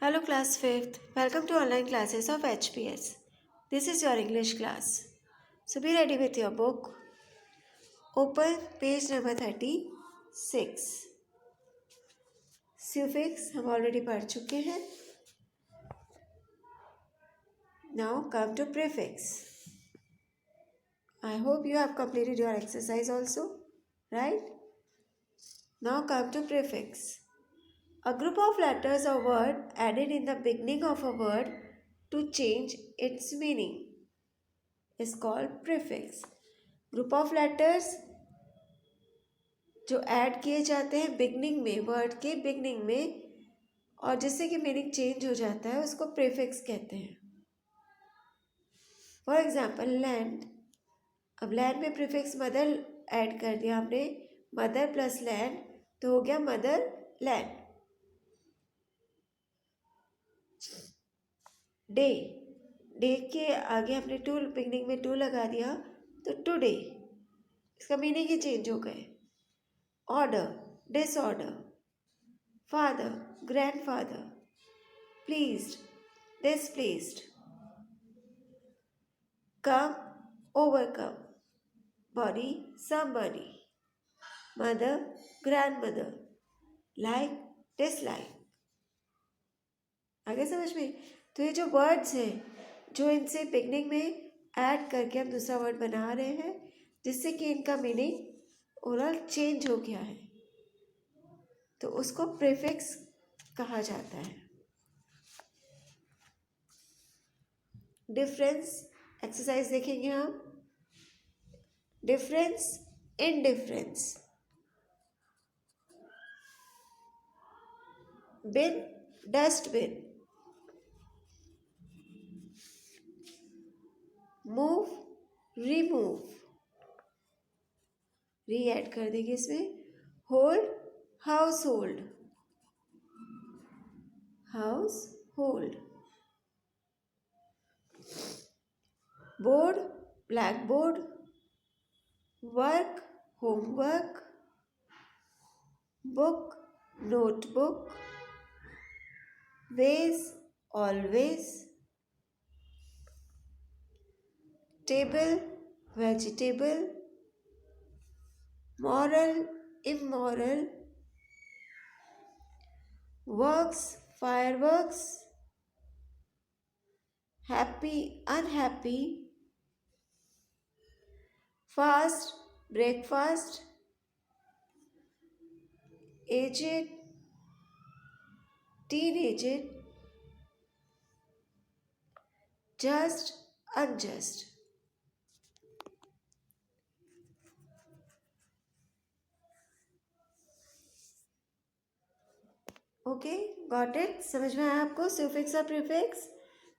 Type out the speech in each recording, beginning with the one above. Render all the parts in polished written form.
Hello class 5th. Welcome to online classes of HPS. This is your English class. So be ready with your book. Open page number 36. Suffix हम already पढ़ चुके हैं. Now come to prefix. I hope you have completed your exercise also, right? Now come to prefix. A group of letters or word added in the beginning of a word to change its meaning is called prefix. Group of letters जो add किए जाते हैं beginning में, word के beginning में, और जिससे कि मीनिंग चेंज हो जाता है, उसको प्रीफिक्स कहते हैं. For example land. अब लैंड में प्रीफिक्स मदर ऐड कर दिया हमने, मदर प्लस लैंड तो हो गया मदर लैंड. डे. डे के आगे हमने टू, बिगनिंग में टू लगा दिया तो टुडे. इसका मीनिंग ही चेंज हो गए. Order, disorder. Father, grandfather. Pleased, displeased. Come, overcome. Body, somebody. Mother, grandmother. Like, dislike. आगे समझ में? तो ये जो वर्ड्स हैं, जो इनसे बिगनिंग में ऐड करके हम दूसरा वर्ड बना रहे हैं, जिससे कि इनका मीनिंग ओवरऑल चेंज हो गया है, तो उसको प्रीफिक्स कहा जाता है. डिफरेंस एक्सरसाइज देखेंगे हम. Difference, indifference. Bin, dustbin. Move, remove. Re add कर देंगे इसमें. Hold, household. Household. Board, blackboard. Work, homework. Book, notebook. Ways, always. Table, vegetable. Moral, immoral. Works, fireworks. Happy, unhappy. Fast, breakfast. Aged, teenaged. Just, unjust. Okay, got it. समझ में आया आपको suffix और prefix?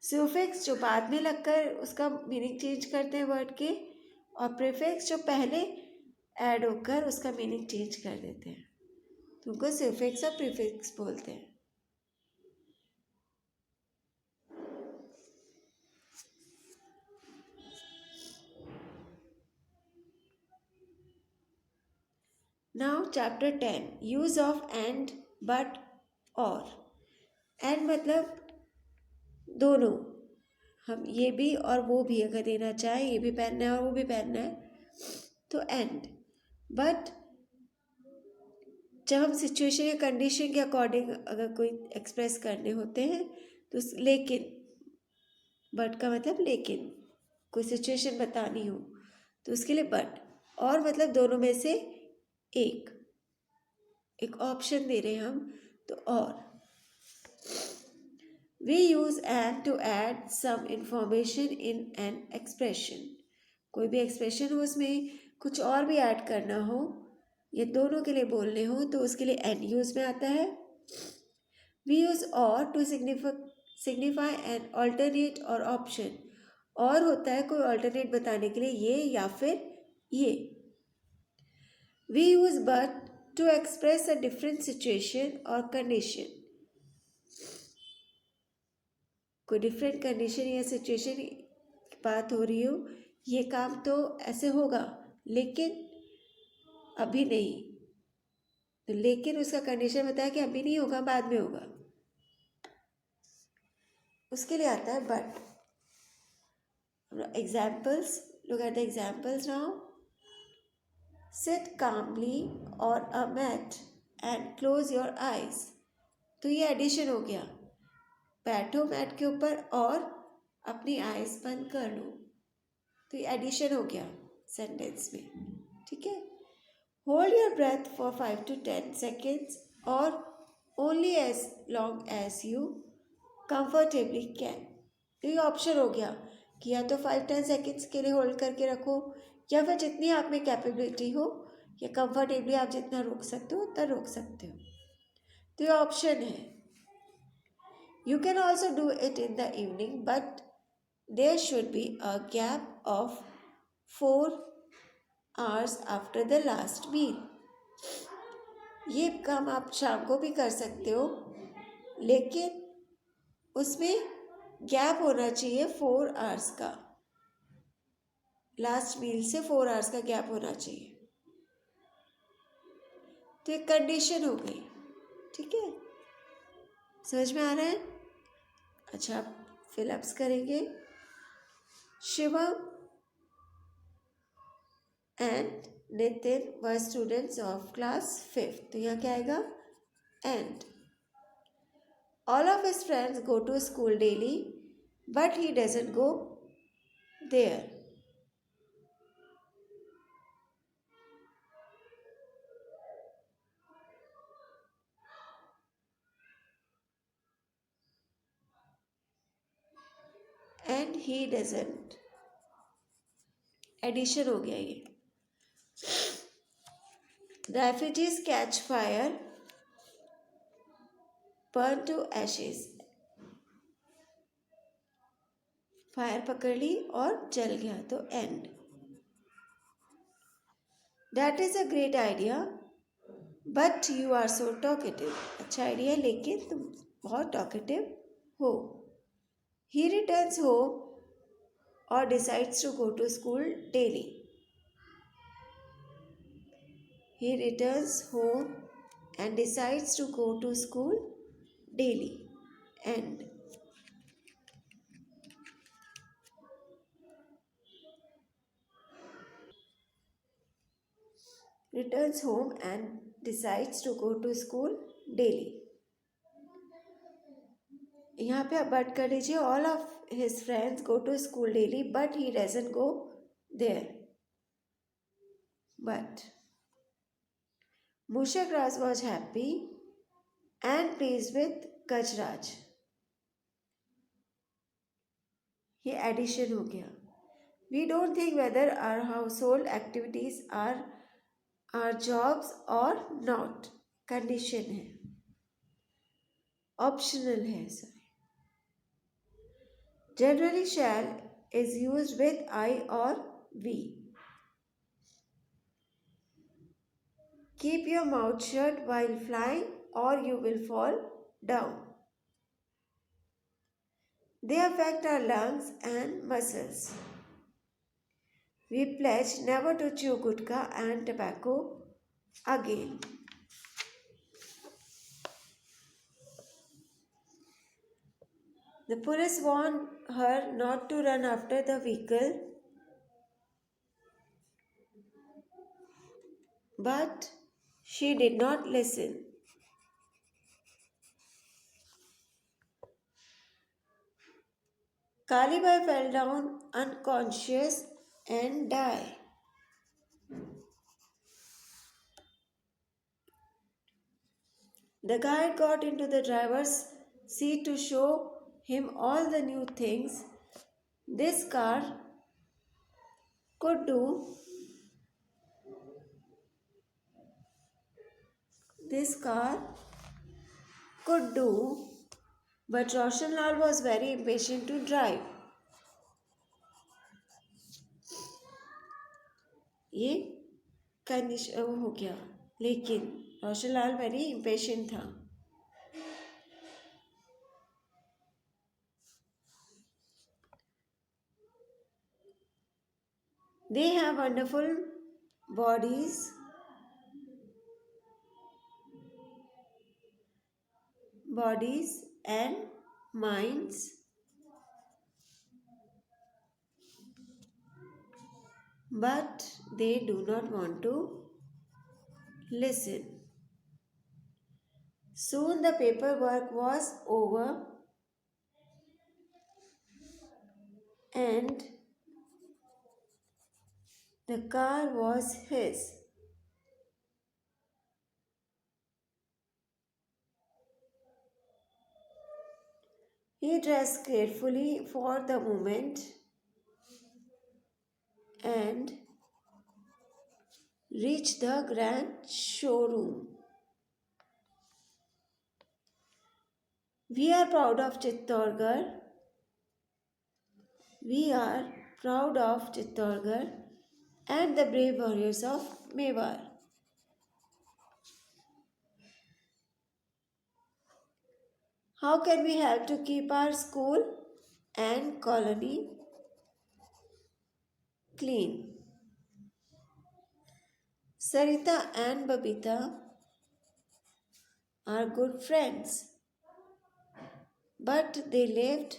Suffix जो बाद में लगकर उसका मीनिंग चेंज करते हैं वर्ड के, और प्रीफिक्स जो पहले ऐड होकर उसका मीनिंग चेंज कर देते हैं, तो उनको सुफिक्स और प्रीफिक्स बोलते हैं. Now chapter 10, use of and, but, और. एंड मतलब दोनों, हम ये भी और वो भी अगर देना चाहें, ये भी पहनना है और वो भी पहनना है, तो एंड. बट जब हम सिचुएशन या कंडीशन के अकॉर्डिंग अगर कोई एक्सप्रेस करने होते हैं तो लेकिन. बट का मतलब लेकिन, कोई सिचुएशन बतानी हो तो उसके लिए बट. और मतलब दोनों में से एक एक ऑप्शन दे रहे हैं हम, तो और. We use and to add some information in an expression. कोई भी एक्सप्रेशन हो, उसमें कुछ और भी ऐड करना हो, ये दोनों के लिए बोलने हो, तो उसके लिए एंड यूज में आता है. वी यूज और टू सिग्निफाई एन ऑल्टरनेट और ऑप्शन. और होता है कोई ऑल्टरनेट बताने के लिए, ये या फिर ये. We use but to express a different situation और कंडीशन. कोई डिफरेंट कंडीशन या सिचुएशन की बात हो रही हो, ये काम तो ऐसे होगा लेकिन अभी नहीं, तो लेकिन उसका कंडीशन बताया कि अभी नहीं होगा, बाद में होगा. उसके लिए आता है but. Examples, look at the examples now. Sit calmly on a mat and close your eyes. तो ये एडिशन हो गया. बैठो मैट के ऊपर और अपनी आइज बंद कर लो. तो ये एडिशन हो गया सेंटेंस में. ठीक है. Hold your breath for 5 to 10 seconds और only as long as you comfortably can. तो ये ऑप्शन हो गया कि या तो 5-10 सेकेंड्स के लिए होल्ड करके रखो या फिर जितनी आप में कैपेबिलिटी हो या कंफर्टेबली आप जितना रोक सकते हो उतना रोक सकते हो. तो ये ऑप्शन है. You can also do it in the evening but there should be a gap of 4 hours after the last meal. ये काम आप शाम को भी कर सकते हो लेकिन उसमें गैप होना चाहिए 4 hours का. लास्ट मील से 4 hours का गैप होना चाहिए. तो एक कंडीशन हो गई. ठीक है. समझ में आ रहा है. अच्छा फिलअप्स करेंगे. Shivam and Nitin were students of class 5th. तो यहाँ क्या आएगा and. All of his friends go to school daily but he doesn't go there. And he doesn't. Addition हो गया ये. Refugees catch fire, burn to ashes. Fire पकड़ ली और जल गया तो and. That is a great idea but you are so talkative. अच्छा आइडिया है लेकिन तुम बहुत टॉकेटिव हो. ही रिटर्न्स होम और decides to go to school daily. He returns home and decides to go to school daily. And returns home and decides to go to school daily. यहाँ पे आप बट कर लीजिए. All of his friends go to school daily but he doesn't go there. But Mushak Raj was happy and pleased with Gajraj. ये addition हो गया. We don't think whether our household activities are our jobs or not. Condition है. Optional है. Sorry. Generally shall is used with I or we. Keep your mouth shut while flying or you will fall down. They affect our lungs and muscles. We pledge never to chew gutka and tobacco again. The police warned her not to run after the vehicle, but she did not listen. Kalibai fell down unconscious and died. The guide got into the driver's seat to show him all the new things this car could do. But Roshan Lal was very impatient to drive. ये condition हो गया लेकिन Roshan Lal very impatient था. They have wonderful bodies and minds but they do not want to listen. Soon the paperwork was over and the car was his. He dressed carefully for the moment and reached the grand showroom. We are proud of Chittorgarh. We are proud of Chittorgarh and the brave warriors of Mewar. How can we help to keep our school and colony clean? Sarita and Babita are good friends, but they lived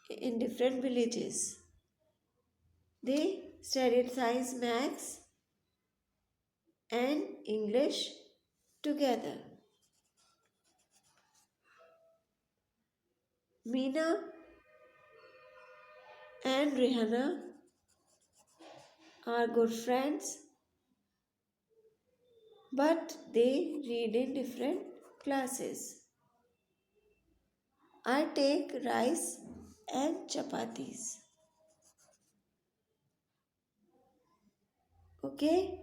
in different villages. They studied science, maths, and English together. Meena and Rihanna are good friends, but they read in different classes. I take rice and chapatis. Okay?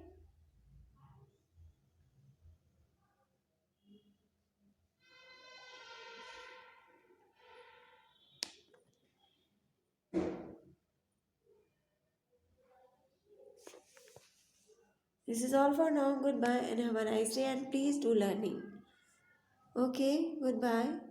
This is all for now. Goodbye and have a nice day and please do learning. Okay, goodbye.